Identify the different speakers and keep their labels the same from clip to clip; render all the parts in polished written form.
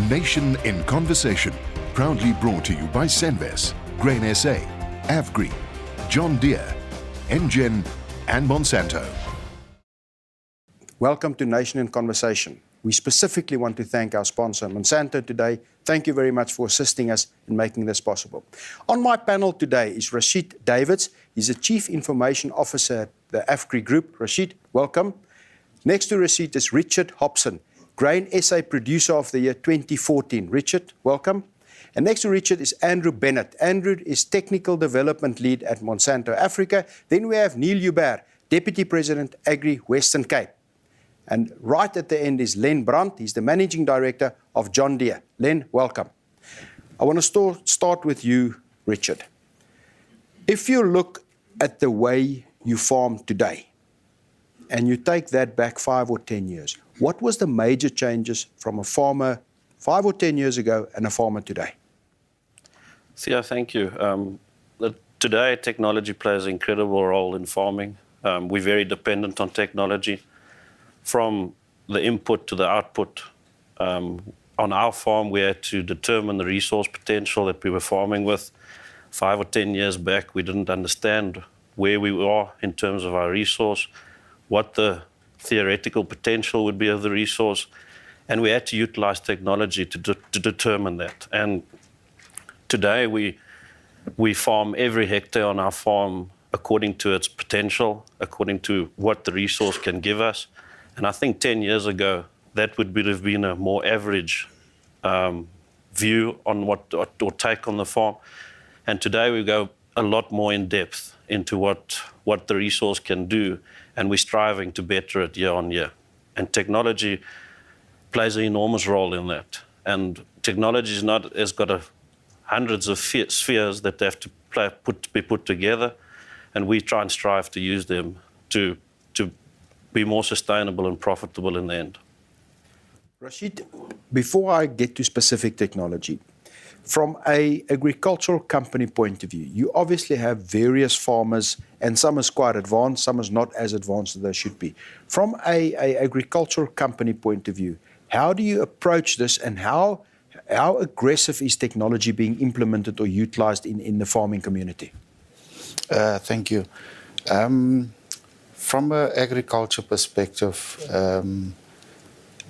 Speaker 1: Nation in Conversation, proudly brought to you by Senves, Grain SA, Avgreen, John Deere, Engen and Monsanto.
Speaker 2: Welcome to Nation in Conversation. We specifically want to thank our sponsor, Monsanto, today. Thank you very much for assisting us in making this possible. On my panel today is Rashid Davids. He's the Chief Information Officer at the Avgreen Group. Rashid, welcome. Next to Rashid is Richard Hobson, Grain SA Producer of the Year 2014. Richard, welcome. And next to Richard is Andrew Bennett. Andrew is Technical Development Lead at Monsanto Africa. Then we have Neil Joubert, Deputy President, Agri Western Cape. And right at the end is Len Brandt. He's the Managing Director of John Deere. Len, welcome. I want to start with you, Richard. If you look at the way you farm today, and you take that back 5 or 10 years, what was the major changes from a farmer 5 or 10 years ago and a farmer today?
Speaker 3: Theo, thank you. Today, technology plays an incredible role in farming. We're very dependent on technology. From the input to the output, on our farm, we had to determine the resource potential that we were farming with. 5 or 10 years back, we didn't understand where we are in terms of our resource, what the theoretical potential would be of the resource, and we had to utilize technology to determine that. And today, we farm every hectare on our farm according to its potential, according to what the resource can give us. And I think 10 years ago, that would have been a more average view on or take on the farm. And today we go a lot more in depth into what the resource can do, and we're striving to better it year on year. And technology plays an enormous role in that. And technology has got hundreds of spheres that have to be put together, and we try and strive to use them to be more sustainable and profitable in the end.
Speaker 2: Rashid, before I get to specific technology, from an agricultural company point of view, you obviously have various farmers, and some is quite advanced, some is not as advanced as they should be. From an agricultural company point of view, how do you approach this, and how aggressive is technology being implemented or utilized in the farming community?
Speaker 4: Thank you. From an agriculture perspective,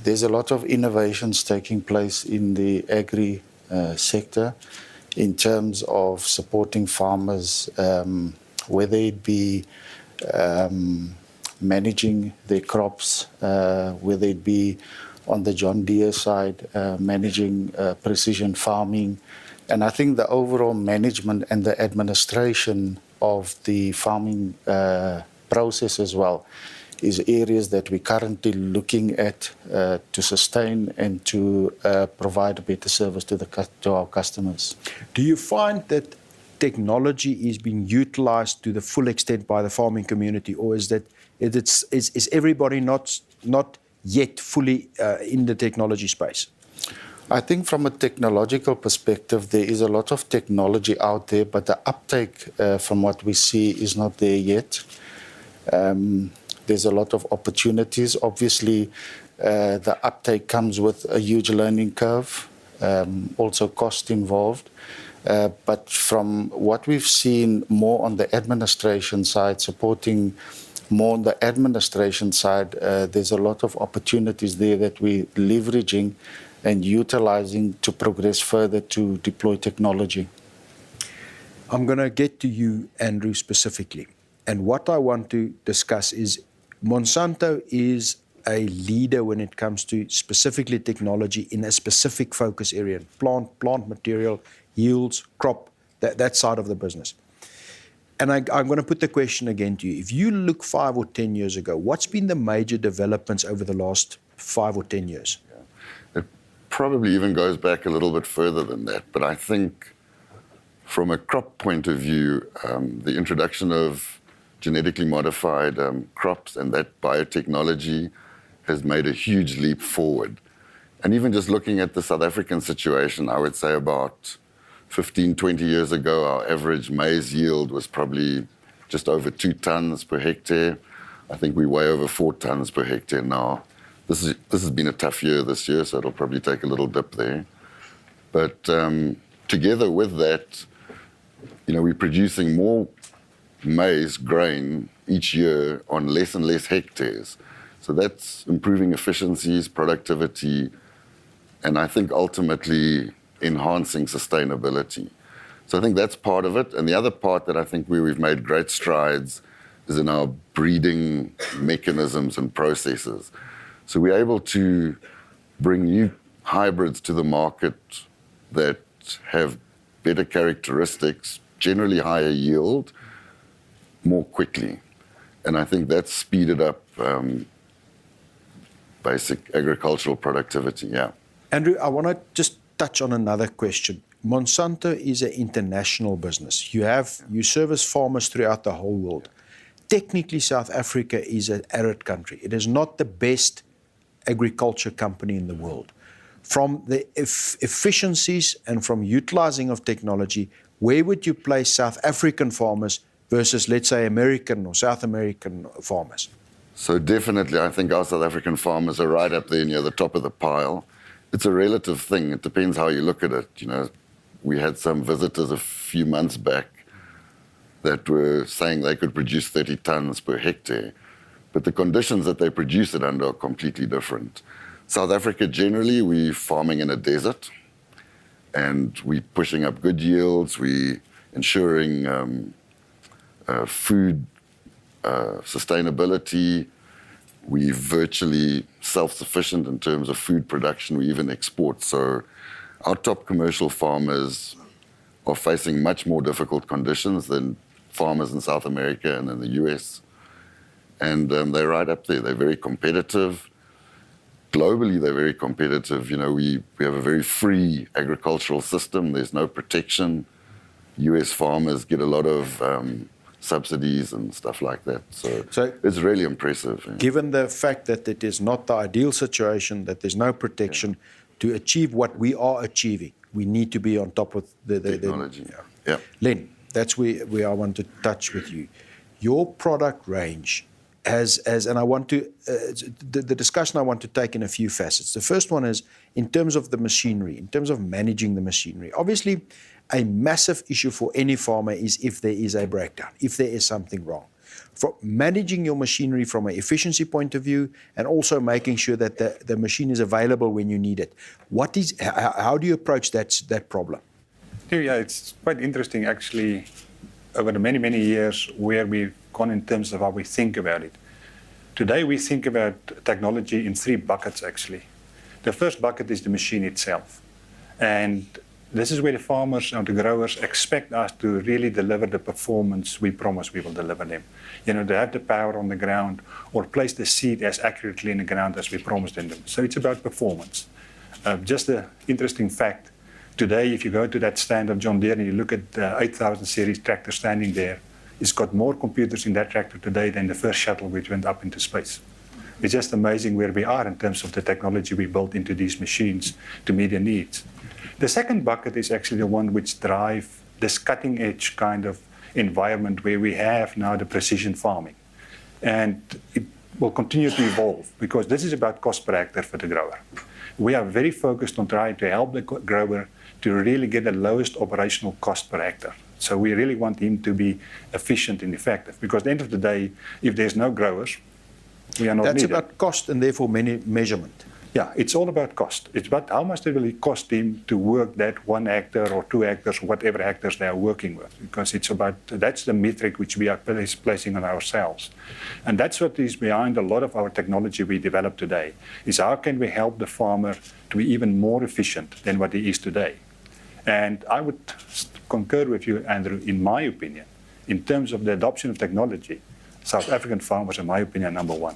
Speaker 4: there's a lot of innovations taking place in the agri sector in terms of supporting farmers, whether it be managing their crops, whether it be on the John Deere side, managing precision farming. And I think the overall management and the administration of the farming process as well is areas that we're currently looking at to sustain and to provide a better service to our customers.
Speaker 2: Do you find that technology is being utilized to the full extent by the farming community, or is everybody not yet fully in the technology space?
Speaker 4: I think from a technological perspective, there is a lot of technology out there, but the uptake from what we see is not there yet. There's a lot of opportunities. Obviously, the uptake comes with a huge learning curve, also cost involved. But from what we've seen more on the administration side, supporting more on the administration side, there's a lot of opportunities there that we're leveraging and utilizing to progress further to deploy technology.
Speaker 2: I'm going to get to you, Andrew, specifically. And what I want to discuss is Monsanto is a leader when it comes to specifically technology in a specific focus area, plant material, yields, crop, that side of the business. And I'm going to put the question again to you. If you look 5 or 10 years ago, what's been the major developments over the last 5 or 10 years?
Speaker 5: It probably even goes back a little bit further than that. But I think from a crop point of view, the introduction of genetically modified crops and that biotechnology has made a huge leap forward. And even just looking at the South African situation, I would say about 15, 20 years ago, our average maize yield was probably just over 2 tons per hectare. I think we're way over 4 tons per hectare now. this has been a tough year this year, so it'll probably take a little dip there. But together with that, we're producing more maize grain each year on less and less hectares. So that's improving efficiencies, productivity, and I think ultimately enhancing sustainability. So I think that's part of it. And the other part that I think where we've made great strides is in our breeding mechanisms and processes. So we're able to bring new hybrids to the market that have better characteristics, generally higher yield, more quickly. And I think that's speeded up basic agricultural productivity, yeah.
Speaker 2: Andrew, I want to just touch on another question. Monsanto is an international business. You service farmers throughout the whole world. Technically, South Africa is an arid country. It is not the best agriculture company in the world. From the efficiencies and from utilizing of technology, where would you place South African farmers versus, let's say, American or South American farmers?
Speaker 5: So definitely, I think our South African farmers are right up there near the top of the pile. It's a relative thing. It depends how you look at it. We had some visitors a few months back that were saying they could produce 30 tons per hectare, but the conditions that they produce it under are completely different. South Africa, generally, we're farming in a desert, and we're pushing up good yields. We're ensuring food sustainability. We're virtually self-sufficient in terms of food production. We even export. So our top commercial farmers are facing much more difficult conditions than farmers in South America and in the US. And they're right up there. They're very competitive. Globally, they're very competitive. We have a very free agricultural system. There's no protection. US farmers get a lot of subsidies and stuff like that. So it's really impressive. Yeah.
Speaker 2: Given the fact that it is not the ideal situation, that there's no protection, to achieve what we are achieving, we need to be on top of the
Speaker 5: technology. Yeah.
Speaker 2: Len, that's where I want to touch with you. Your product range and I want to, the discussion I want to take in a few facets. The first one is in terms of the machinery, in terms of managing the machinery. Obviously, a massive issue for any farmer is if there is a breakdown, if there is something wrong. For managing your machinery from an efficiency point of view and also making sure that the machine is available when you need it. How do you approach that problem?
Speaker 6: Yeah, it's quite interesting actually over the many, many years where we've gone in terms of how we think about it. Today we think about technology in 3 buckets actually. The first bucket is the machine itself. And this is where the farmers and the growers expect us to really deliver the performance we promise we will deliver them. To have the power on the ground or place the seed as accurately in the ground as we promised them. So it's about performance. Just an interesting fact, today if you go to that stand of John Deere and you look at the 8000 series tractor standing there, it's got more computers in that tractor today than the first shuttle which went up into space. It's just amazing where we are in terms of the technology we built into these machines to meet their needs. The second bucket is actually the one which drives this cutting edge kind of environment where we have now the precision farming. And it will continue to evolve because this is about cost per hectare for the grower. We are very focused on trying to help the grower to really get the lowest operational cost per hectare. So we really want him to be efficient and effective because at the end of the day, if there's no growers, we are not needed.
Speaker 2: That's about cost and therefore measurement.
Speaker 6: Yeah, it's all about cost. It's about how much it will cost him to work that 1 hectare or 2 hectares, whatever hectares they are working with. Because that's the metric which we are placing on ourselves. And that's what is behind a lot of our technology we develop today, is how can we help the farmer to be even more efficient than what he is today. And I would concur with you, Andrew, in my opinion, in terms of the adoption of technology, South African farmers, in my opinion, are number 1.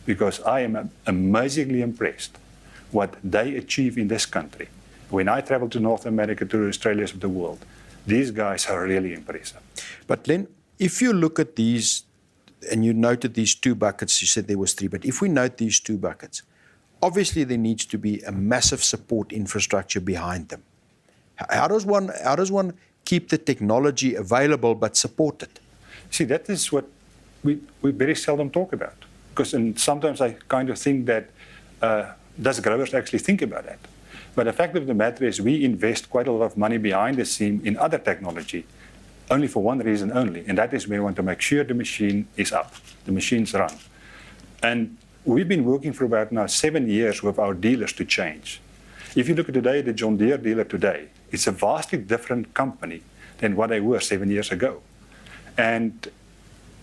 Speaker 6: Because I am amazingly impressed what they achieve in this country. When I travel to North America, to the Australias of the world, these guys are really impressive.
Speaker 2: But Len, if you look at these, and you noted these 2 buckets, you said there was 3, but if we note these 2 buckets, obviously there needs to be a massive support infrastructure behind them. How does one keep the technology available but support it?
Speaker 6: See, that is what we very seldom talk about. Because sometimes I kind of think that does growers actually think about that? But the fact of the matter is we invest quite a lot of money behind the scene in other technology, only for one reason only, and that is we want to make sure the machine is up, the machines run. And we've been working for about now 7 years with our dealers to change. If you look at today, the John Deere dealer today, it's a vastly different company than what they were 7 years ago. And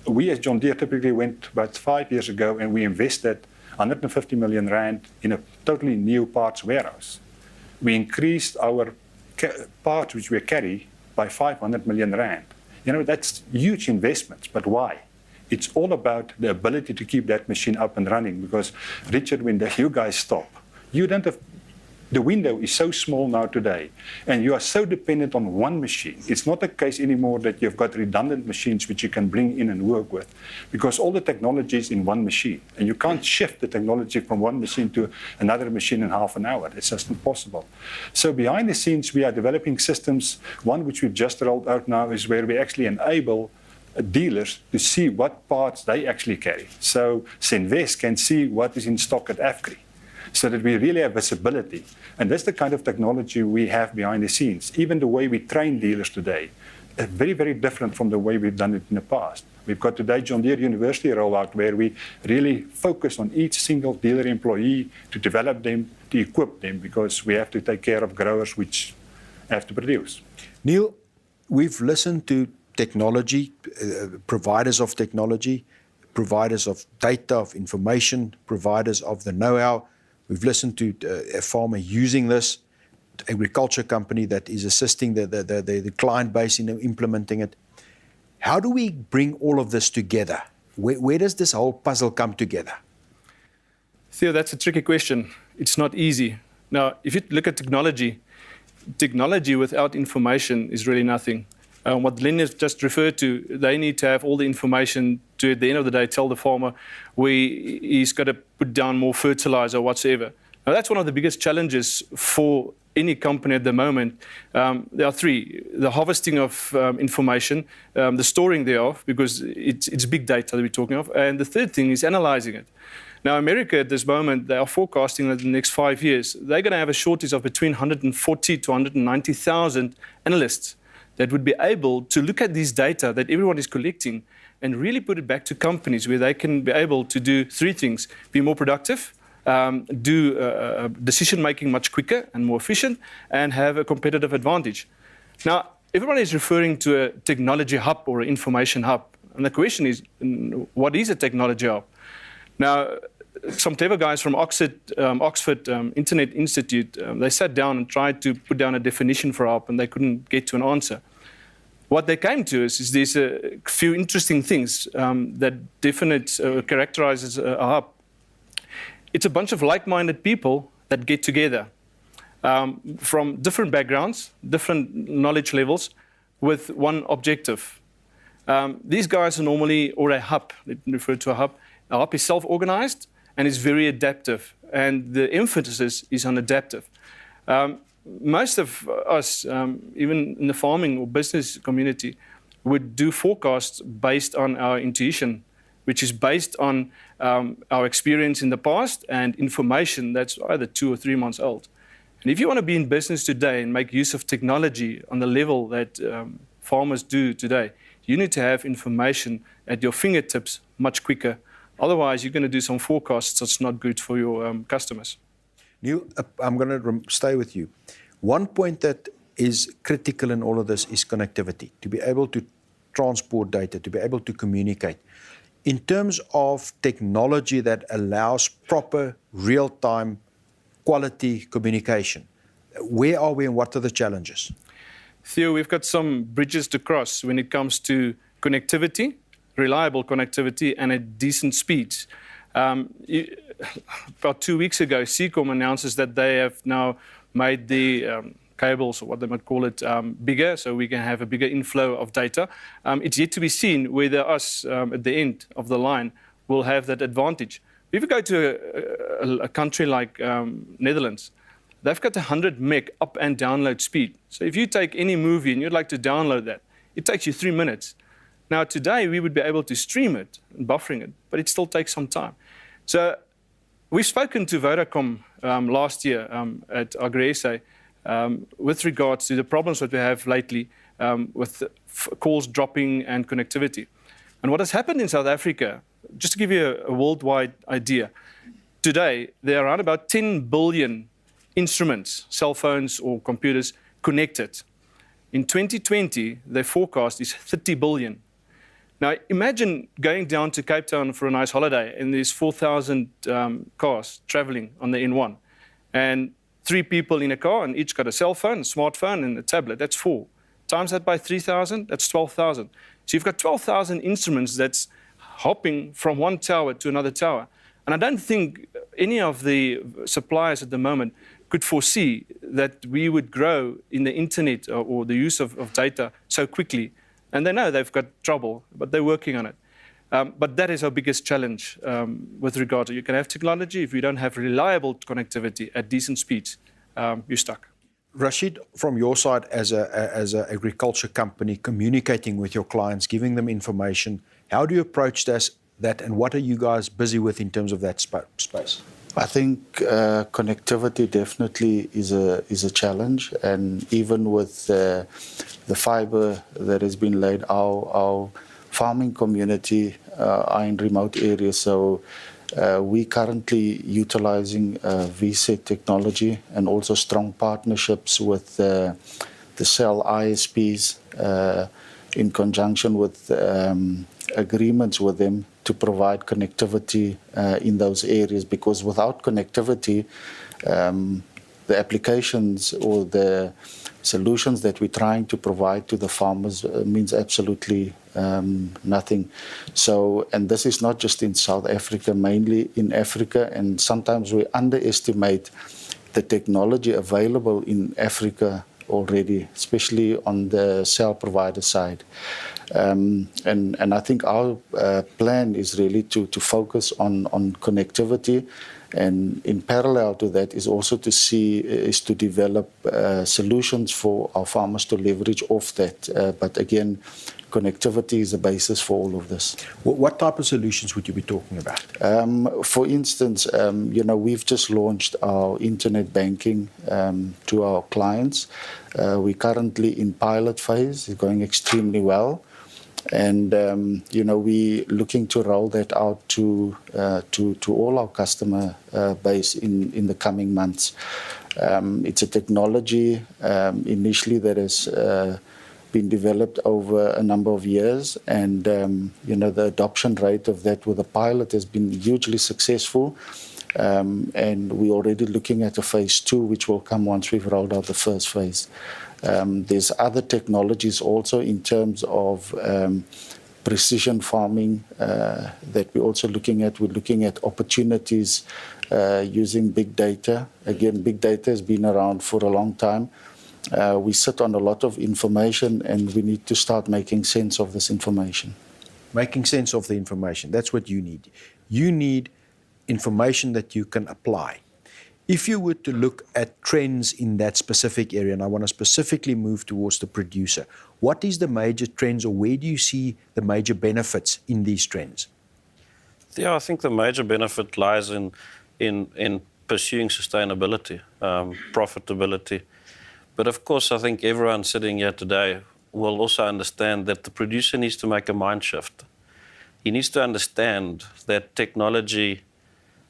Speaker 6: we as John Deere typically went about 5 years ago and we invested 150 million rand in a totally new parts warehouse. We increased our parts which we carry by 500 million rand. You know, that's huge investments, but why? It's all about the ability to keep that machine up and running because, Richard, when you guys stop, you don't have, the window is so small now today, and you are so dependent on one machine. It's not the case anymore that you've got redundant machines which you can bring in and work with, because all the technology is in one machine, and you can't shift the technology from one machine to another machine in half an hour. It's just impossible. So behind the scenes, we are developing systems. One which we've just rolled out now is where we actually enable dealers to see what parts they actually carry. So Senvest can see what is in stock at AFGRI, so that we really have visibility. And that's the kind of technology we have behind the scenes. Even the way we train dealers today is very, very different from the way we've done it in the past. We've got today John Deere University rollout where we really focus on each single dealer employee to develop them, to equip them, because we have to take care of growers which have to produce.
Speaker 2: Neil, we've listened to technology, providers of technology, providers of data, of information, providers of the know-how. We've listened to a farmer using this, agriculture company that is assisting the client base in implementing it. How do we bring all of this together? Where does this whole puzzle come together?
Speaker 7: Theo, that's a tricky question. It's not easy. Now, if you look at technology without information is really nothing. What Glenn has just referred to, they need to have all the information to, at the end of the day, tell the farmer he's got to put down more fertilizer or whatsoever. Now, that's one of the biggest challenges for any company at the moment. There are three: the harvesting of information, the storing thereof, because it's big data that we're talking of, and the third thing is analyzing it. Now, America at this moment, they are forecasting that in the next 5 years, they're going to have a shortage of between 140 to 190,000 analysts that would be able to look at these data that everyone is collecting and really put it back to companies where they can be able to do three things: be more productive, do decision-making much quicker and more efficient, and have a competitive advantage. Now, everybody is referring to a technology hub or an information hub. And the question is, what is a technology hub? Now, some clever guys from Oxford Internet Institute, they sat down and tried to put down a definition for a hub, and they couldn't get to an answer. What they came to is there's a few interesting things that characterizes a hub. It's a bunch of like-minded people that get together from different backgrounds, different knowledge levels, with one objective. These guys are normally, or a hub, they refer to a hub is self-organized and is very adaptive, and the emphasis is on adaptive. Most of us, even in the farming or business community, would do forecasts based on our intuition, which is based on our experience in the past and information that's either 2 or 3 months old. And if you want to be in business today and make use of technology on the level that farmers do today, you need to have information at your fingertips much quicker. Otherwise, you're going to do some forecasts that's not good for your customers.
Speaker 2: Neil, I'm going to stay with you. One point that is critical in all of this is connectivity, to be able to transport data, to be able to communicate. In terms of technology that allows proper, real-time, quality communication, where are we and what are the challenges?
Speaker 7: Theo, we've got some bridges to cross when it comes to connectivity, reliable connectivity, and at decent speeds. About 2 weeks ago, Seacom announces that they have now made the cables, or what they might call it, bigger, so we can have a bigger inflow of data. It's yet to be seen whether us at the end of the line will have that advantage. If you go to a country like Netherlands, they've got 100 meg up and download speed. So if you take any movie and you'd like to download that, it takes you 3 minutes. Now, today, we would be able to stream it and buffering it, but it still takes some time. So we've spoken to Vodacom last year at AgriSA with regards to the problems that we have lately with calls dropping and connectivity. And what has happened in South Africa, just to give you a worldwide idea, today there are around about 10 billion instruments, cell phones or computers, connected. In 2020, their forecast is 30 billion. Now, imagine going down to Cape Town for a nice holiday, and there's 4,000 cars traveling on the N1, and 3 people in a car, and each got a cell phone, a smartphone, and a tablet. That's 4. Times that by 3,000, that's 12,000. So you've got 12,000 instruments that's hopping from one tower to another tower. And I don't think any of the suppliers at the moment could foresee that we would grow in the internet or the use of data so quickly. And they know they've got trouble, but they're working on it. But that is our biggest challenge with regard to you can have technology. If you don't have reliable connectivity at decent speeds, you're stuck.
Speaker 2: Rashid, from your side as an agriculture company, communicating with your clients, giving them information, how do you approach that and what are you guys busy with in terms of that space?
Speaker 4: I think connectivity definitely is a challenge, and even with the fiber that has been laid, our farming community are in remote areas, so we currently utilizing VSET technology and also strong partnerships with the cell ISPs in conjunction with agreements with them to provide connectivity in those areas, because without connectivity, the applications or the solutions that we're trying to provide to the farmers means absolutely nothing. So, and this is not just in South Africa, mainly in Africa, and sometimes we underestimate the technology available in Africa already, especially on the cell provider side. And I think our plan is really to focus on connectivity, and in parallel to that is also to develop solutions for our farmers to leverage off that. But again, connectivity is the basis for all of this.
Speaker 2: What type of solutions would you be talking about?
Speaker 4: For instance, we've just launched our internet banking to our clients. We're currently in pilot phase. It's going extremely well. And we're looking to roll that out to all our customer base in the coming months. It's a technology initially that has been developed over a number of years, and the adoption rate of that with a pilot has been hugely successful. And we're already looking at a phase 2, which will come once we've rolled out the first phase. There's other technologies also in terms of precision farming that we're also looking at. We're looking at opportunities using big data. Again, big data has been around for a long time. We sit on a lot of information, and we need to start making sense of this information.
Speaker 2: Making sense of the information, that's what you need. You need information that you can apply. If you were to look at trends in that specific area, and I want to specifically move towards the producer, what is the major trends, or where do you see the major benefits in these trends?
Speaker 3: Yeah, I think the major benefit lies in pursuing sustainability, profitability. But of course, I think everyone sitting here today will also understand that the producer needs to make a mind shift. He needs to understand that technology,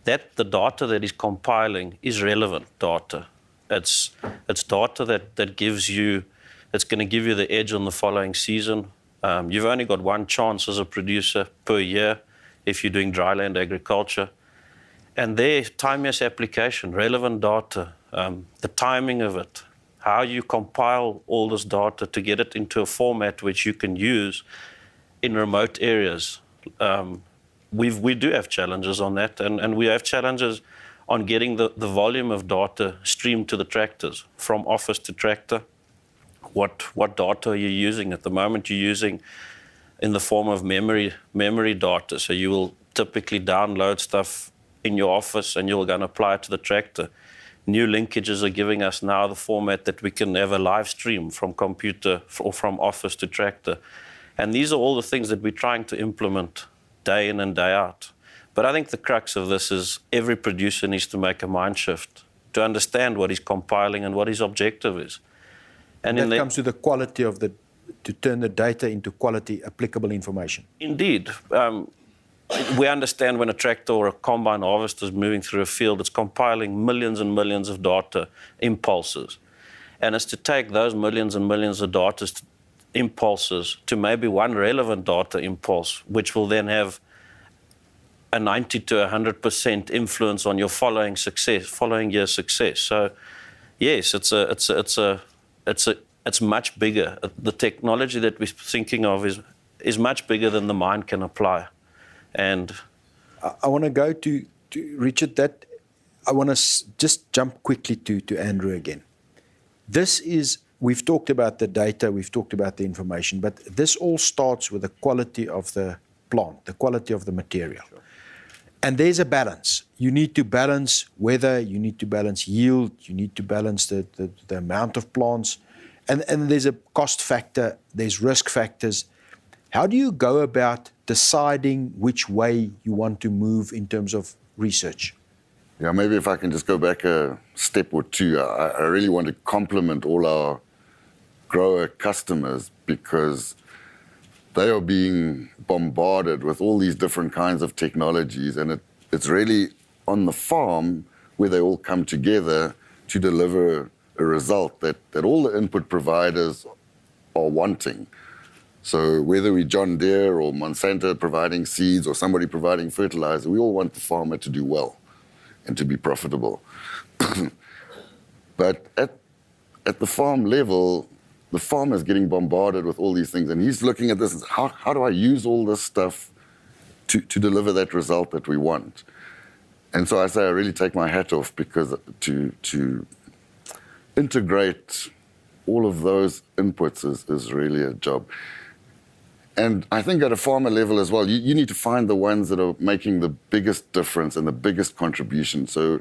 Speaker 3: that the data that he's compiling is relevant data. It's data that gives you, it's going to give you the edge on the following season. You've only got one chance as a producer per year if you're doing dryland agriculture. And there, time-use application, relevant data, the timing of it, how you compile all this data to get it into a format which you can use in remote areas. We do have challenges on that, and we have challenges on getting the volume of data streamed to the tractors, from office to tractor. What data are you using at the moment? You're using in the form of memory data, so you will typically download stuff in your office and you're going to apply it to the tractor. New linkages are giving us now the format that we can have a live stream from computer or from office to tractor. And these are all the things that we're trying to implement day in and day out. But I think the crux of this is every producer needs to make a mind shift to understand what he's compiling and what his objective is. And
Speaker 2: That comes to the quality of to turn the data into quality applicable information.
Speaker 3: Indeed. We understand when a tractor or a combine harvester is moving through a field, it's compiling millions and millions of data impulses. And it's to take those millions and millions of data impulses to maybe one relevant data impulse, which will then have a 90 to 100% influence on your following year's success. So, yes, it's much bigger. The technology that we're thinking of is much bigger than the mind can apply. And
Speaker 2: I want to go to Richard. I want to just jump quickly to Andrew again. We've talked about the data, we've talked about the information, but this all starts with the quality of the plant, the quality of the material. Sure. And there's a balance. You need to balance weather, you need to balance yield, you need to balance the amount of plants, and there's a cost factor, there's risk factors. How do you go about deciding which way you want to move in terms of research?
Speaker 5: Yeah, maybe if I can just go back a step or two. I really want to compliment all our grower customers because they are being bombarded with all these different kinds of technologies, and it's really on the farm where they all come together to deliver a result that all the input providers are wanting. So whether we're John Deere or Monsanto providing seeds or somebody providing fertilizer, we all want the farmer to do well and to be profitable. But at the farm level, the farmer is getting bombarded with all these things, and he's looking at this and how do I use all this stuff to deliver that result that we want? And so I say I really take my hat off because to integrate all of those inputs is really a job. And I think at a farmer level as well, you need to find the ones that are making the biggest difference and the biggest contribution. So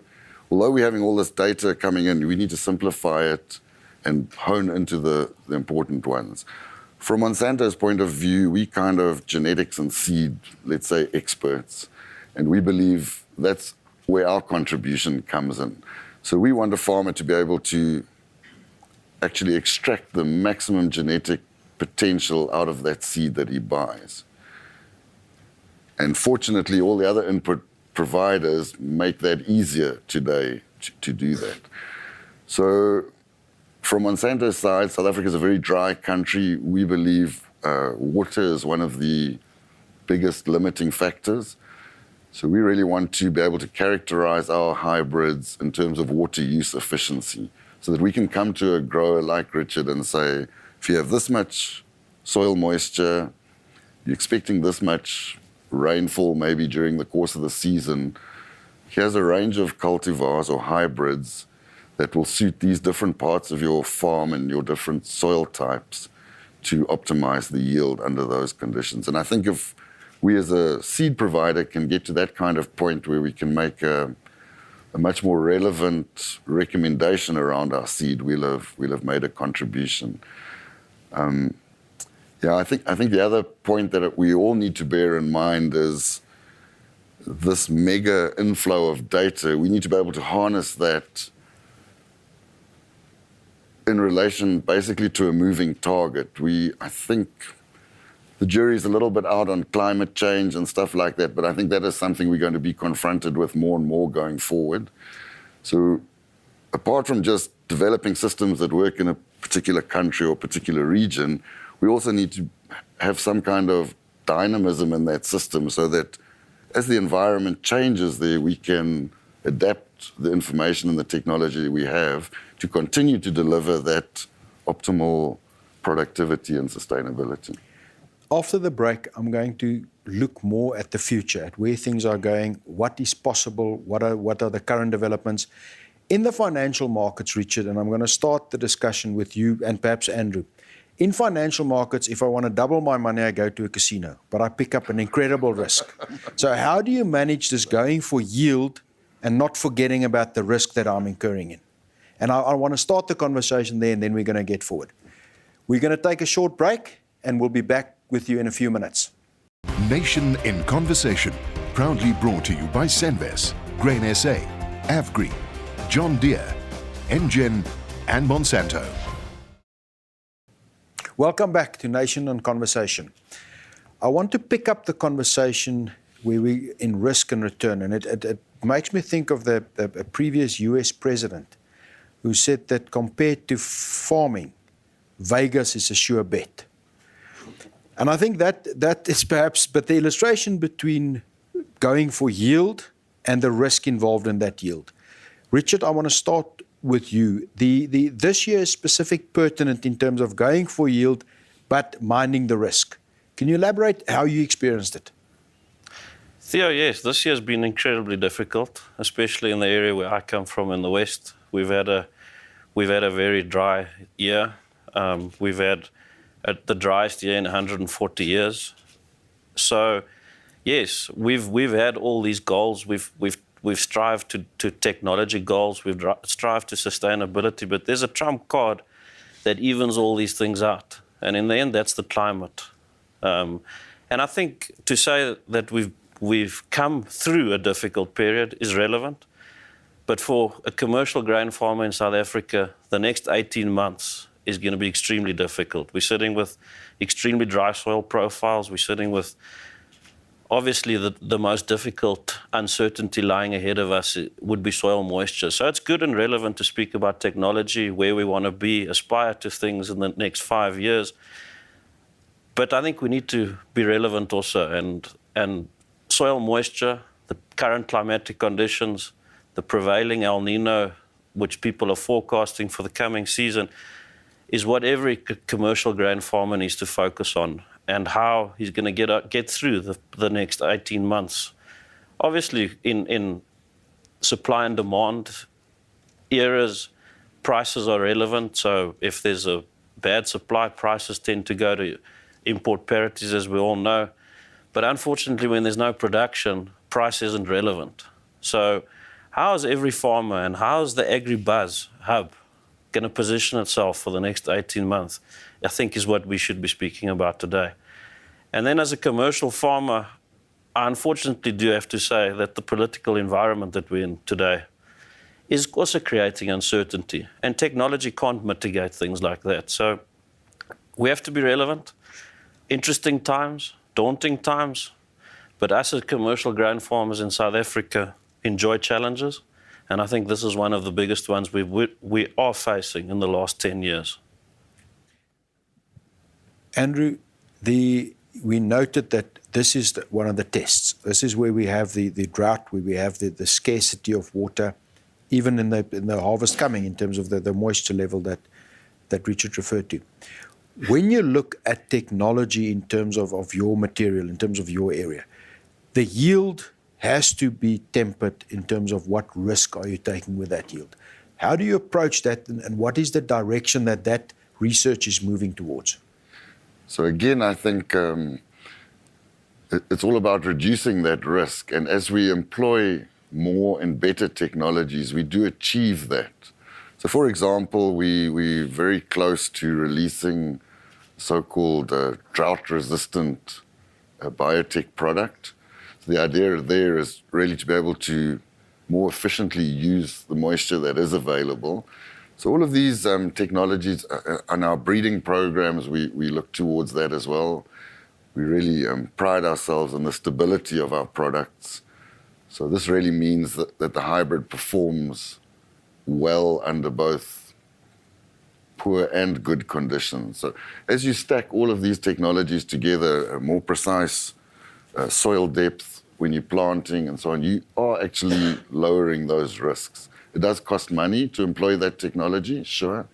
Speaker 5: although we're having all this data coming in, we need to simplify it and hone into the important ones. From Monsanto's point of view, we kind of genetics and seed, let's say, experts. And we believe that's where our contribution comes in. So we want a farmer to be able to actually extract the maximum genetic potential out of that seed that he buys. And fortunately, all the other input providers make that easier today to do that. So from Monsanto's side, South Africa is a very dry country. We believe water is one of the biggest limiting factors. So we really want to be able to characterize our hybrids in terms of water use efficiency so that we can come to a grower like Richard and say, if you have this much soil moisture, you're expecting this much rainfall maybe during the course of the season, here's a range of cultivars or hybrids that will suit these different parts of your farm and your different soil types to optimize the yield under those conditions. And I think if we as a seed provider can get to that kind of point where we can make a much more relevant recommendation around our seed, we'll have made a contribution. I think the other point that we all need to bear in mind is this mega inflow of data. We need to be able to harness that in relation basically to a moving target. I think the jury's a little bit out on climate change and stuff like that, but I think that is something we're going to be confronted with more and more going forward. So apart from just developing systems that work in a particular country or particular region, we also need to have some kind of dynamism in that system so that as the environment changes there, we can adapt the information and the technology we have to continue to deliver that optimal productivity and sustainability.
Speaker 2: After the break, I'm going to look more at the future, at where things are going, what is possible, what are the current developments in the financial markets, Richard, and I'm going to start the discussion with you and perhaps Andrew. In financial markets, if I want to double my money, I go to a casino, but I pick up an incredible risk. So how do you manage this going for yield and not forgetting about the risk that I'm incurring in? And I want to start the conversation there, and then we're going to get forward. We're going to take a short break, and we'll be back with you in a few minutes.
Speaker 1: Nation in Conversation, proudly brought to you by Senves, Grain SA, Avgreen, John Deere, Engen, and Monsanto.
Speaker 2: Welcome back to Nation on Conversation. I want to pick up the conversation where we in risk and return, and it makes me think of the previous US president who said that compared to farming, Vegas is a sure bet. And I think that is perhaps, but the illustration between going for yield and the risk involved in that yield. Richard, I want to start with you. This year is specific pertinent in terms of going for yield, but minding the risk. Can you elaborate how you experienced it?
Speaker 3: Theo, yes, this year's been incredibly difficult, especially in the area where I come from in the West. We've had a very dry year. We've had the driest year in 140 years. So, yes, we've had all these goals. We've strived to technology goals. We've strived to sustainability. But there's a trump card that evens all these things out. And in the end, that's the climate. And I think to say that we've come through a difficult period is relevant. But for a commercial grain farmer in South Africa, the next 18 months is going to be extremely difficult. We're sitting with extremely dry soil profiles. We're sitting with, obviously, the most difficult uncertainty lying ahead of us would be soil moisture. So it's good and relevant to speak about technology, where we want to be, aspire to things in the next 5 years. But I think we need to be relevant also. And soil moisture, the current climatic conditions, the prevailing El Nino, which people are forecasting for the coming season, is what every commercial grain farmer needs to focus on, and how he's going to get through the next 18 months. Obviously, in supply and demand eras, prices are relevant. So if there's a bad supply, prices tend to go to import parities, as we all know. But unfortunately, when there's no production, price isn't relevant. So how is every farmer and how is the AgriBuzz hub going to position itself for the next 18 months, I think is what we should be speaking about today. And then as a commercial farmer, I unfortunately do have to say that the political environment that we're in today is also creating uncertainty. And technology can't mitigate things like that. So we have to be relevant. Interesting times, daunting times. But us as commercial grain farmers in South Africa enjoy challenges. And I think this is one of the biggest ones we are facing in the last 10 years.
Speaker 2: Andrew, we noted that this is one of the tests. This is where we have the drought, where we have the scarcity of water, even in the harvest coming, in terms of the moisture level that Richard referred to. When you look at technology in terms of your material, in terms of your area, the yield has to be tempered in terms of what risk are you taking with that yield. How do you approach that, and what is the direction that research is moving towards?
Speaker 5: So again, I think it's all about reducing that risk. And as we employ more and better technologies, we do achieve that. So for example, we're very close to releasing so-called drought-resistant biotech product. So the idea there is really to be able to more efficiently use the moisture that is available. So all of these technologies on our breeding programs, we look towards that as well. We really pride ourselves on the stability of our products. So this really means that the hybrid performs well under both poor and good conditions. So as you stack all of these technologies together, a more precise soil depth when you're planting and so on, you are actually lowering those risks. It does cost money to employ that technology, sure,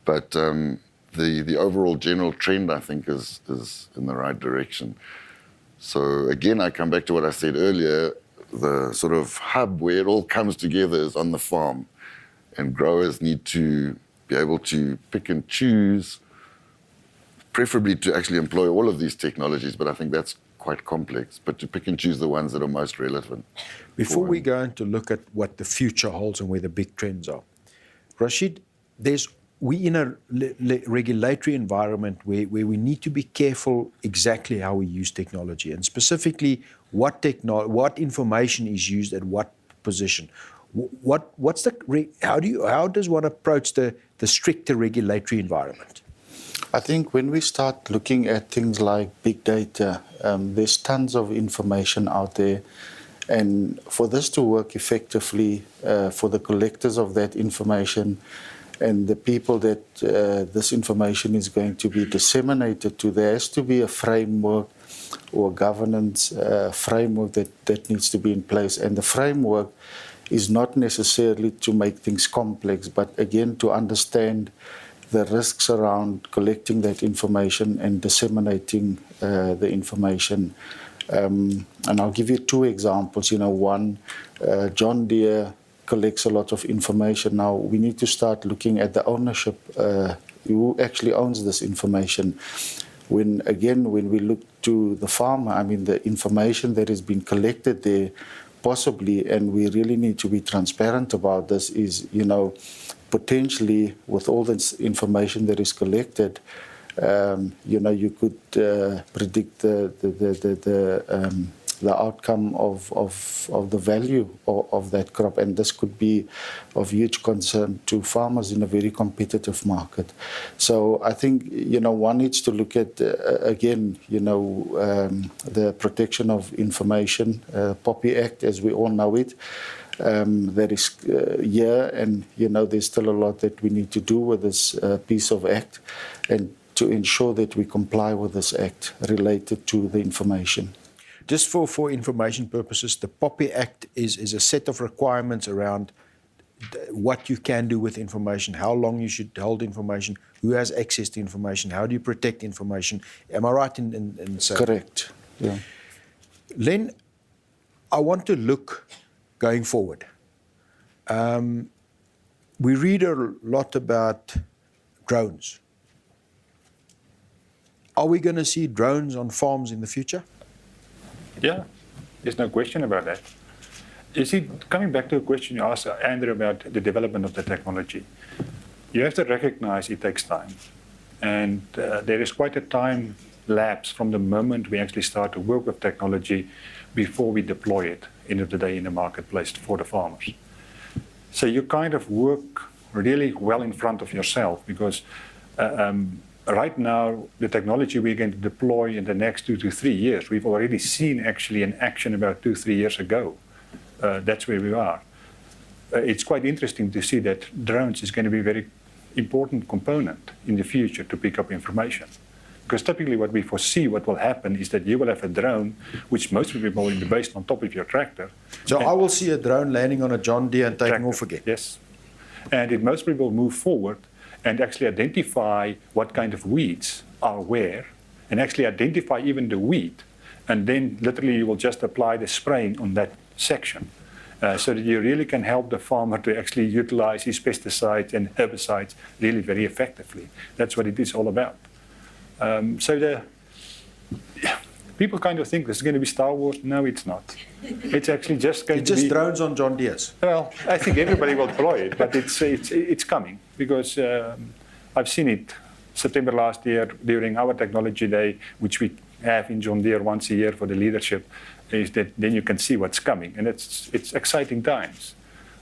Speaker 5: but the overall general trend, I think, is in the right direction. So again, I come back to what I said earlier, the sort of hub where it all comes together is on the farm, and growers need to be able to pick and choose, preferably to actually employ all of these technologies, but I think that's quite complex, but to pick and choose the ones that are most relevant.
Speaker 2: Before we go on to look at what the future holds and where the big trends are, Rashid, there's we're in a regulatory environment where we need to be careful exactly how we use technology, and specifically what information is used at what position. How does one approach the stricter regulatory environment?
Speaker 4: I think when we start looking at things like big data, there's tons of information out there. And for this to work effectively, for the collectors of that information and the people that this information is going to be disseminated to, there has to be a framework or governance framework that needs to be in place. And the framework is not necessarily to make things complex, but again, to understand the risks around collecting that information and disseminating the information. And I'll give you two examples. One, John Deere collects a lot of information. Now, we need to start looking at the ownership, who actually owns this information. When we look to the farmer, I mean, the information that has been collected there, possibly, and we really need to be transparent about this, is, potentially with all this information that is collected, you could predict the outcome of the value of that crop, and this could be of huge concern to farmers in a very competitive market. So I think one needs to look at again the protection of information, POPI Act as we all know it. That is here, and there's still a lot that we need to do with this piece of act, and to ensure that we comply with this act related to the information.
Speaker 2: Just for information purposes, the POPI Act is a set of requirements around what you can do with information, how long you should hold information, who has access to information, how do you protect information. Am I right in saying?
Speaker 4: Correct. Yeah.
Speaker 2: Len, I want to look going forward. We read a lot about drones. Are we going to see drones on farms in the future?
Speaker 6: Yeah, there's no question about that. You see, coming back to the question you asked, Andrew, about the development of the technology, you have to recognize it takes time. And there is quite a time lapse from the moment we actually start to work with technology before we deploy it, end of the day, in the marketplace for the farmers. So you kind of work really well in front of yourself, because right now, the technology we're going to deploy in the next 2 to 3 years, we've already seen actually in action about 2-3 years ago. That's where we are. It's quite interesting to see that drones is going to be a very important component in the future to pick up information. Because typically what we foresee what will happen is that you will have a drone, which most people will be based on top of your tractor.
Speaker 2: So I will see a drone landing on a John Deere and taking off again.
Speaker 6: Yes. And it most people move forward and actually identify what kind of weeds are where, and actually identify even the weed. And then literally you will just apply the spraying on that section, so that you really can help the farmer to actually utilize his pesticides and herbicides really very effectively. That's what it is all about. People kind of think this is going to be Star Wars. No, it's not. It's actually just going to be...
Speaker 2: just drones on John Deere's.
Speaker 6: Well, I think everybody will deploy it, but it's coming, because I've seen it September last year during our technology day, which we have in John Deere once a year for the leadership, is that then you can see what's coming. And it's exciting times.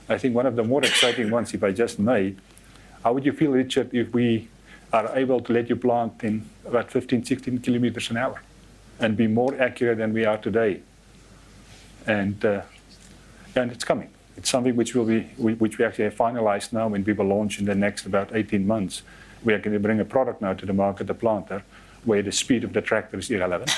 Speaker 6: I think one of the more exciting ones, if I just may, how would you feel, Richard, if we are able to let you plant in about 15, 16 kilometers an hour and be more accurate than we are today? And it's coming. It's something which we actually have finalized now, and we will launch in the next about 18 months. We are going to bring a product now to the market, the planter, where the speed of the tractor is irrelevant.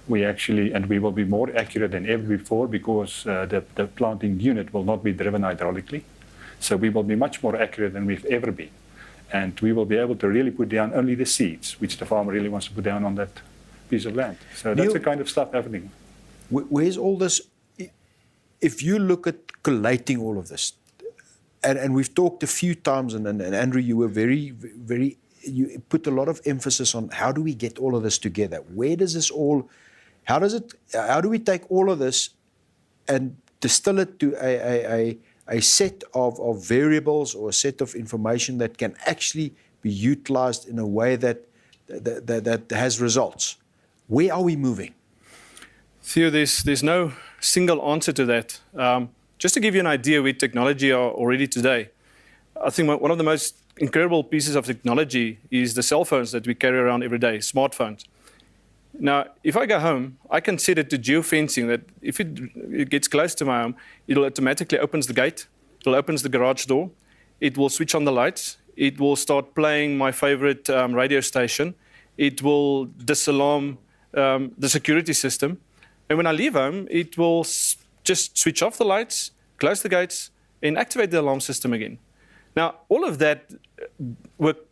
Speaker 6: We will be more accurate than ever before, because the planting unit will not be driven hydraulically. So we will be much more accurate than we've ever been. And we will be able to really put down only the seeds, which the farmer really wants to put down on that piece of land. So that's the kind of stuff happening.
Speaker 2: Where's all this? If you look at collating all of this, and we've talked a few times, and Andrew, you were very, very, you put a lot of emphasis on how do we get all of this together? Where does this all, how do we take all of this and distill it to a a set of variables or a set of information that can actually be utilized in a way that has results. Where are we moving?
Speaker 7: Theo, there's no single answer to that. Just to give you an idea where technology are already today, I think one of the most incredible pieces of technology is the cell phones that we carry around every day, smartphones. Now, if I go home, I can set it to geofencing that if it gets close to my home, it'll automatically opens the gate, it'll opens the garage door, it will switch on the lights, it will start playing my favorite radio station, it will disalarm the security system, and when I leave home, it will just switch off the lights, close the gates, and activate the alarm system again. Now, all of that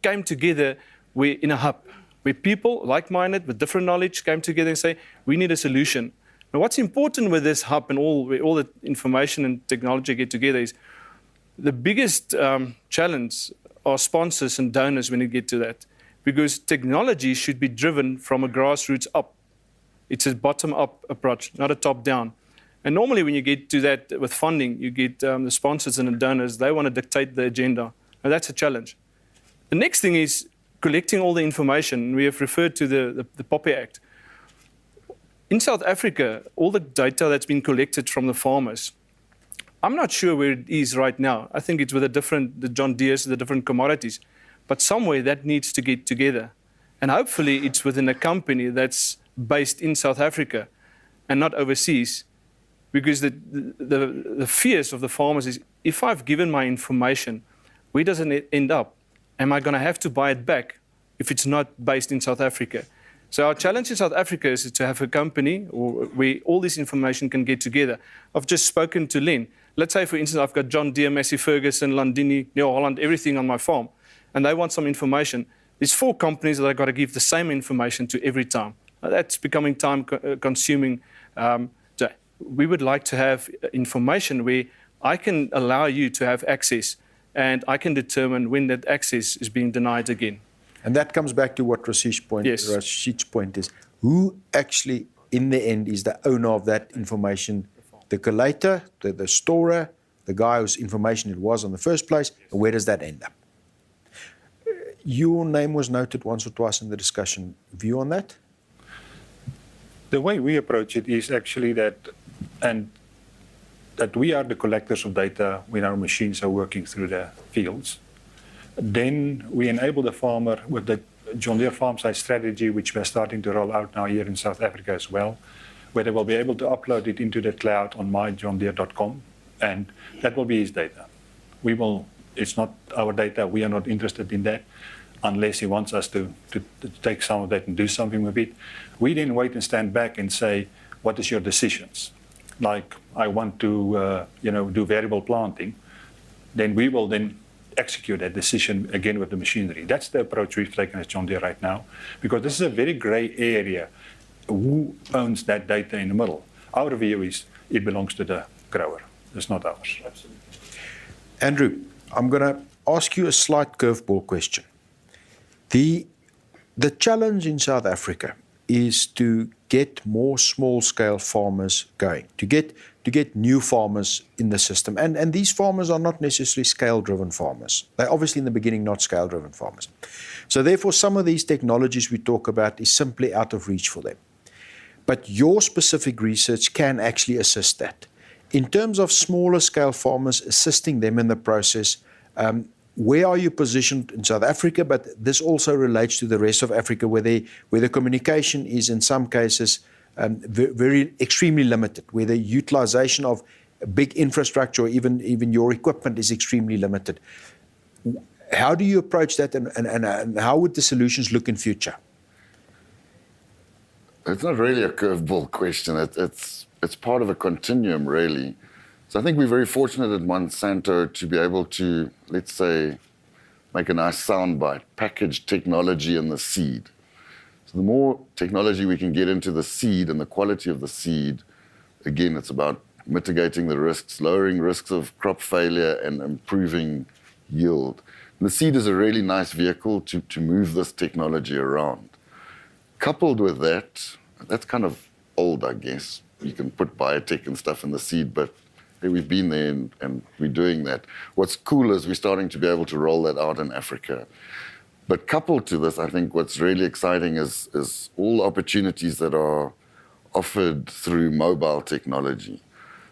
Speaker 7: came together in a hub, where people, like-minded, with different knowledge, came together and say, we need a solution. Now, what's important with this hub and where all the information and technology get together is the biggest challenge are sponsors and donors when you get to that, because technology should be driven from a grassroots up. It's a bottom-up approach, not a top-down. And normally when you get to that with funding, you get the sponsors and the donors, they want to dictate the agenda. And that's a challenge. The next thing is collecting all the information. We have referred to the POPI Act. In South Africa, all the data that's been collected from the farmers, I'm not sure where it is right now. I think it's with the John Deere's, the different commodities. But somewhere that needs to get together. And hopefully it's within a company that's based in South Africa and not overseas. Because the fears of the farmers is, if I've given my information, where does it end up? Am I going to have to buy it back if it's not based in South Africa? So our challenge in South Africa is to have a company where all this information can get together. I've just spoken to Len. Let's say, for instance, I've got John Deere, Massey Ferguson, Landini, New Holland, everything on my farm, and they want some information. There's 4 companies that I've got to give the same information to every time. Now, that's becoming time-consuming. We would like to have information where I can allow you to have access, and I can determine when that access is being denied again.
Speaker 2: And that comes back to what Rashid's point is. Who actually, in the end, is the owner of that information? The collator, the storer, the guy whose information it was in the first place, and where does that end up? Your name was noted once or twice in the discussion. View on that?
Speaker 6: The way we approach it is actually that we are the collectors of data when our machines are working through the fields. Then we enable the farmer with the John Deere Farmside strategy, which we're starting to roll out now here in South Africa as well, where they will be able to upload it into the cloud on myjohndeere.com, and that will be his data. It's not our data, we are not interested in that, unless he wants us to take some of that and do something with it. We then wait and stand back and say, what is your decisions? Like, I want to do variable planting, then we will then execute that decision again with the machinery. That's the approach we've taken as John Deere right now, because this is a very gray area. Who owns that data in the middle? Our view is it belongs to the grower. It's not ours. Absolutely.
Speaker 2: Andrew, I'm going to ask you a slight curveball question. The challenge in South Africa is to get more small-scale farmers going, to get new farmers in the system. And these farmers are not necessarily scale-driven farmers. They're obviously in the beginning not scale-driven farmers. So therefore, some of these technologies we talk about is simply out of reach for them. But your specific research can actually assist that. In terms of smaller-scale farmers, assisting them in the process, where are you positioned in South Africa? But this also relates to the rest of Africa, where the communication is in some cases very extremely limited, where the utilization of big infrastructure or even your equipment is extremely limited. How do you approach that, and how would the solutions look in future?
Speaker 5: It's not really a curveball question. It's part of a continuum, really. So I think we're very fortunate at Monsanto to be able to, let's say, make a nice soundbite, package technology in the seed. So the more technology we can get into the seed and the quality of the seed, again, it's about mitigating the risks, lowering risks of crop failure and improving yield. And the seed is a really nice vehicle to move this technology around. Coupled with that, that's kind of old, I guess. You can put biotech and stuff in the seed, but hey, we've been there and we're doing that. What's cool is we're starting to be able to roll that out in Africa. But coupled to this, I think what's really exciting is all opportunities that are offered through mobile technology.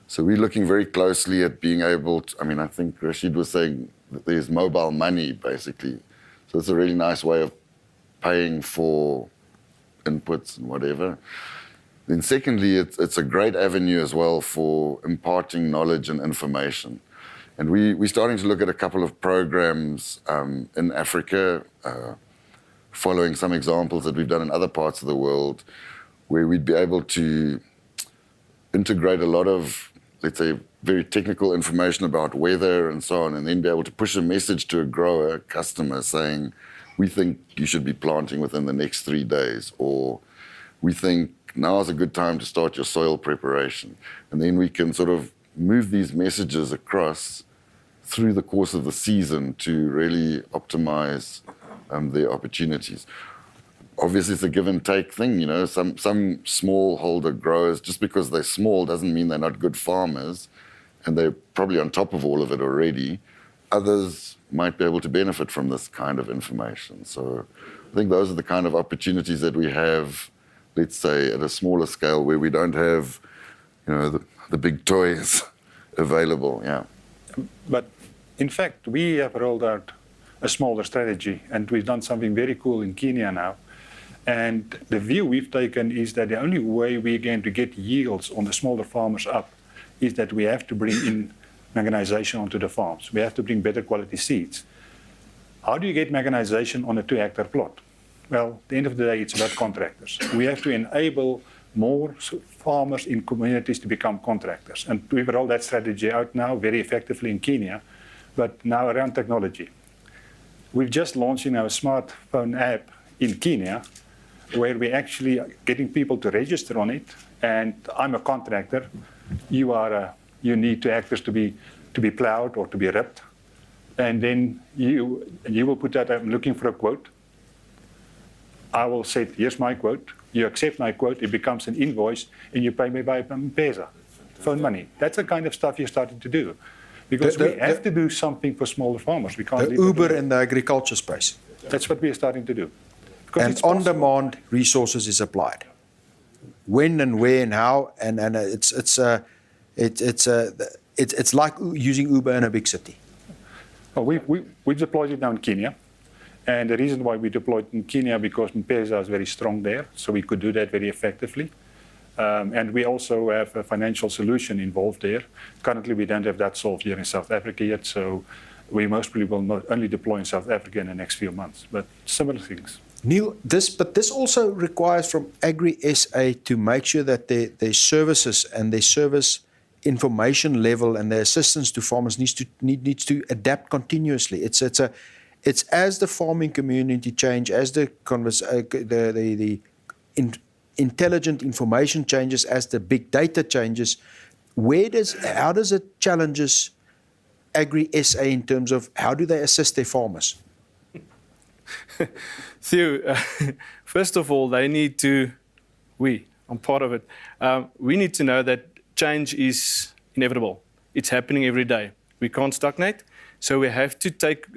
Speaker 5: So we're looking very closely at being able to, I mean, I think Rashid was saying that there's mobile money, basically. So it's a really nice way of paying for inputs and whatever. Then secondly, it's a great avenue as well for imparting knowledge and information. And we're starting to look at a couple of programs in Africa, following some examples that we've done in other parts of the world, where we'd be able to integrate a lot of, let's say, very technical information about weather and so on, and then be able to push a message to a grower, customer, saying, we think you should be planting within the next 3 days, or we think now is a good time to start your soil preparation. And then we can sort of move these messages across through the course of the season to really optimize their opportunities. Obviously, it's a give and take thing, you know. Some smallholder growers, just because they're small doesn't mean they're not good farmers, and they're probably on top of all of it already. Others might be able to benefit from this kind of information. So I think those are the kind of opportunities that we have, let's say, at a smaller scale, where we don't have, you know, the big toys available. Yeah.
Speaker 6: But in fact, we have rolled out a smaller strategy, and we've done something very cool in Kenya now. And the view we've taken is that the only way we're going to get yields on the smaller farmers up is that we have to bring in mechanization onto the farms. We have to bring better quality seeds. How do you get mechanization on a 2-hectare plot? Well, at the end of the day, it's about contractors. We have to enable more farmers in communities to become contractors. And we've rolled that strategy out now very effectively in Kenya, but now around technology. We've just launched our smartphone app in Kenya, where we're actually getting people to register on it. And I'm a contractor. You need 2 hectares to be plowed or to be ripped. And then you will put that, I'm looking for a quote. I will say, here's my quote. You accept my quote, it becomes an invoice, and you pay me by M-Pesa, phone money. That's the kind of stuff you're starting to do. Because we have to do something for smaller farmers. We can't
Speaker 2: The Uber in the agriculture space.
Speaker 6: That's what we are starting to do.
Speaker 2: And on-demand resources is applied. When and where and how, and it's like using Uber in a big city.
Speaker 6: Well, we deployed it now in Kenya. And the reason why we deployed in Kenya, because M-Pesa is very strong there, so we could do that very effectively. And we also have a financial solution involved there. Currently, we don't have that solved here in South Africa yet, so we most probably will not only deploy in South Africa in the next few months, but similar things.
Speaker 2: Neil, this also requires from Agri SA to make sure that their services and their service information level and their assistance to farmers needs to adapt continuously. It's as the farming community change, as the intelligent information changes, as the big data changes. How does it challenges Agri SA in terms of how do they assist their farmers?
Speaker 7: Theo, first of all, they need to, I'm part of it, we need to know that change is inevitable. It's happening every day. We can't stagnate, so we have to take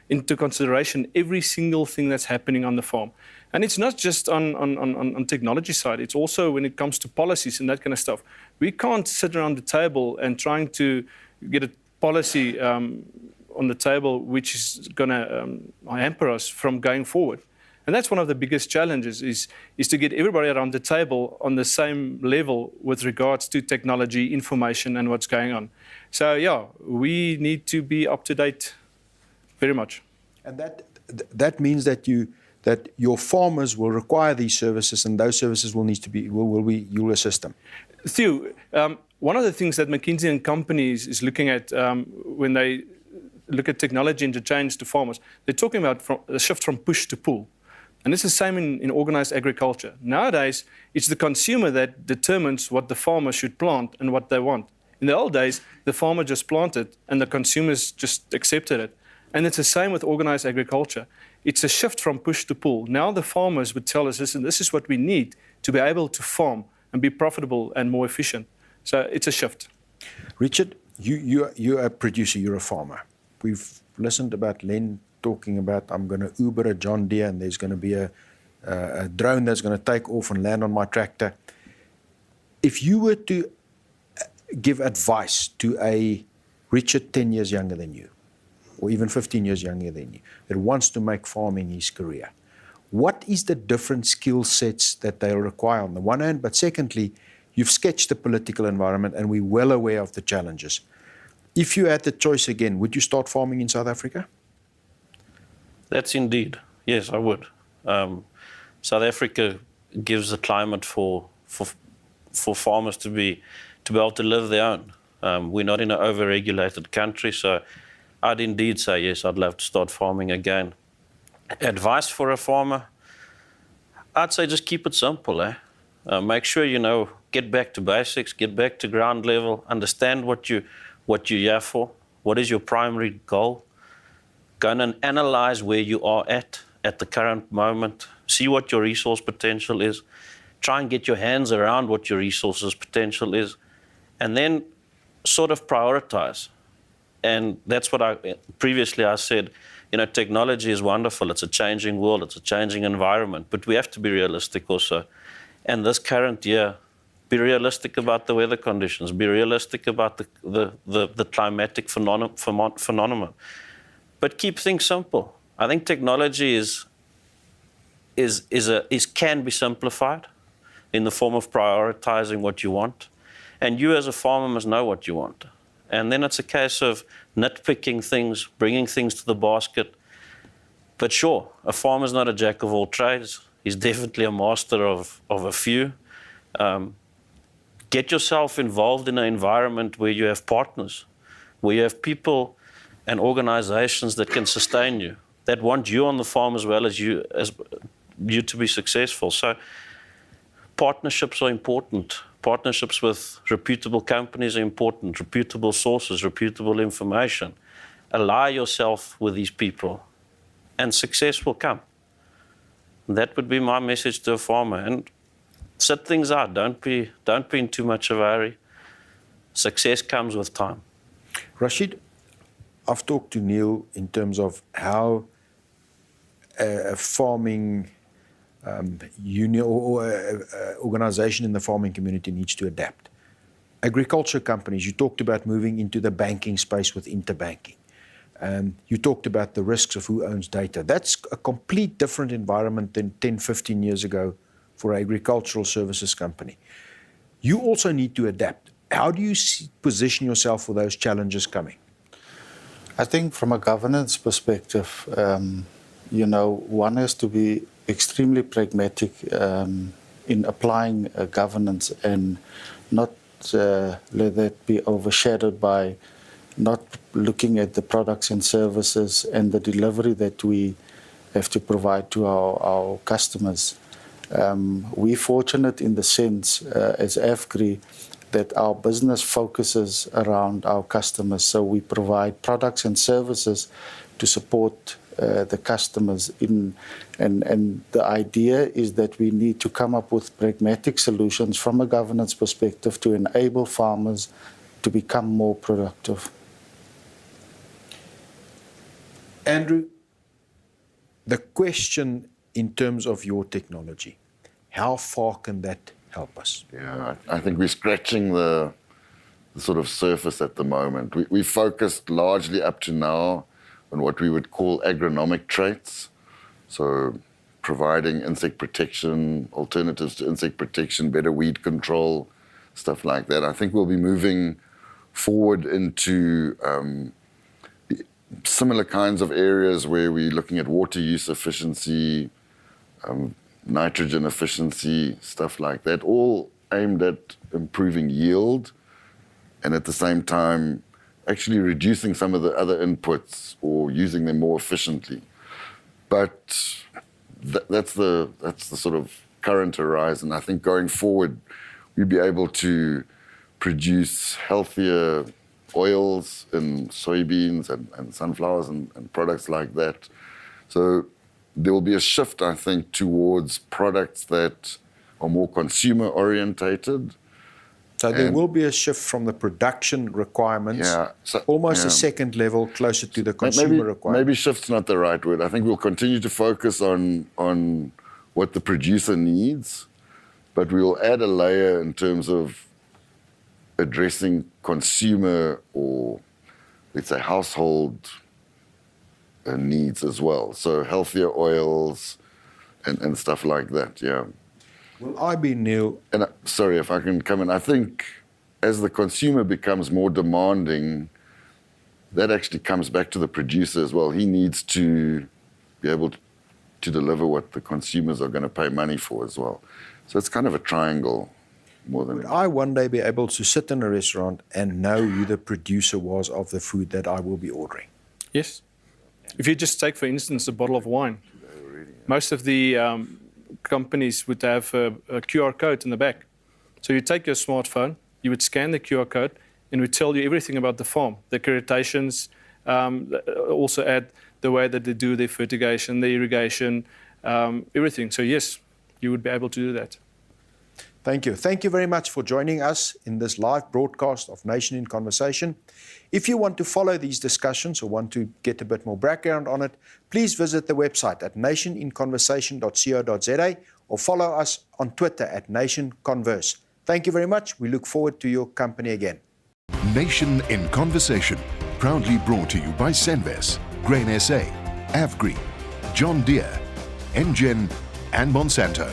Speaker 7: into consideration every single thing that's happening on the farm. And it's not just on technology side, it's also when it comes to policies and that kind of stuff. We can't sit around the table and trying to get a policy on the table which is going to hamper us from going forward. And that's one of the biggest challenges is to get everybody around the table on the same level with regards to technology, information, and what's going on. So, yeah, we need to be up to date very much.
Speaker 2: And that means that your farmers will require these services, and those services you'll assist them.
Speaker 7: Theo, one of the things that McKinsey & Company is looking at when they look at technology and the change to farmers, they're talking about a shift from push to pull. And it's the same in organized agriculture. Nowadays, it's the consumer that determines what the farmer should plant and what they want. In the old days, the farmer just planted and the consumers just accepted it. And it's the same with organized agriculture. It's a shift from push to pull. Now the farmers would tell us, listen, this is what we need to be able to farm and be profitable and more efficient. So it's a shift.
Speaker 2: Richard, you're a producer, you're a farmer. We've listened about Len talking about, I'm going to Uber a John Deere and there's going to be a drone that's going to take off and land on my tractor. If you were to give advice to a Richard 10 years younger than you, or even 15 years younger than you, that wants to make farming his career, what is the different skill sets that they'll require on the one hand? But secondly, you've sketched the political environment and we're well aware of the challenges. If you had the choice again, would you start farming in South Africa?
Speaker 3: That's indeed. Yes, I would. South Africa gives the climate for farmers to be able to live their own. We're not in an over-regulated country, so I'd indeed say yes, I'd love to start farming again. Advice for a farmer? I'd say just keep it simple. Make sure you know, get back to basics, get back to ground level, understand what you're here for, what is your primary goal. Go and analyze where you are at the current moment, see what your resource potential is, try and get your hands around what your resources potential is, and then sort of prioritize. And that's what I said, you know, technology is wonderful. It's a changing world. It's a changing environment. But we have to be realistic also. And this current year, be realistic about the weather conditions. Be realistic about the climatic phenomenon. But keep things simple. I think technology can be simplified in the form of prioritizing what you want. And you as a farmer must know what you want. And then it's a case of nitpicking things, bringing things to the basket. But sure, a farmer's not a jack of all trades. He's definitely a master of a few. Get yourself involved in an environment where you have partners, where you have people and organizations that can sustain you, that want you on the farm as well as you to be successful. So partnerships are important. Partnerships with reputable companies are important, reputable sources, reputable information. Ally yourself with these people, and success will come. That would be my message to a farmer. And sit things out. Don't be in too much of a hurry. Success comes with time.
Speaker 2: Rashid, I've talked to Neil in terms of how a farming union or organization in the farming community needs to adapt. Agriculture companies, you talked about moving into the banking space with interbanking. You talked about the risks of who owns data. That's a complete different environment than 10, 15 years ago for an agricultural services company. You also need to adapt. How do you position yourself for those challenges coming?
Speaker 4: I think from a governance perspective, one has to be extremely pragmatic in applying governance and not let that be overshadowed by not looking at the products and services and the delivery that we have to provide to our customers. We're fortunate in the sense, as AFGRI, that our business focuses around our customers. So we provide products and services to support the customers and the idea is that we need to come up with pragmatic solutions from a governance perspective to enable farmers to become more productive.
Speaker 2: Andrew, the question in terms of your technology, how far can that help us?
Speaker 5: Yeah, I think we're scratching the sort of surface at the moment. We focused largely up to now on what we would call agronomic traits. So providing insect protection, alternatives to insect protection, better weed control, stuff like that. I think we'll be moving forward into similar kinds of areas where we're looking at water use efficiency, nitrogen efficiency, stuff like that, all aimed at improving yield and at the same time actually reducing some of the other inputs or using them more efficiently. But that's the sort of current horizon. I think going forward, we'll be able to produce healthier oils in soybeans and sunflowers and products like that. So there will be a shift, I think, towards products that are more consumer orientated
Speaker 2: So there
Speaker 5: And-
Speaker 2: will be a shift from the production requirements,
Speaker 5: Yeah, so-
Speaker 2: almost a
Speaker 5: yeah.
Speaker 2: second level closer to the
Speaker 5: Maybe,
Speaker 2: consumer requirement.
Speaker 5: maybe shift's not the right word. I think we'll continue to focus on what the producer needs, but we will add a layer in terms of addressing consumer or, let's say, household needs as well. So healthier oils and stuff like that, yeah.
Speaker 2: Will I be, Neil,
Speaker 5: And sorry if I can come in. I think as the consumer becomes more demanding, that actually comes back to the producer as well. He needs to be able to deliver what the consumers are going to pay money for as well. So it's kind of a triangle more than.
Speaker 2: would I one day be able to sit in a restaurant and know who the producer was of the food that I will be ordering?
Speaker 7: Yes. If you just take, for instance, a bottle of wine, most of the companies would have a QR code in the back. So you take your smartphone, you would scan the QR code, and it would tell you everything about the farm, the accreditations, also add the way that they do their fertigation, their irrigation, everything. So yes, you would be able to do that.
Speaker 2: Thank you. Thank you very much for joining us in this live broadcast of Nation in Conversation. If you want to follow these discussions or want to get a bit more background on it, please visit the website at nationinconversation.co.za or follow us on Twitter at NationConverse. Thank you very much. We look forward to your company again.
Speaker 1: Nation in Conversation, proudly brought to you by Senves, Grain SA, Avgri, John Deere, Engen, and Monsanto.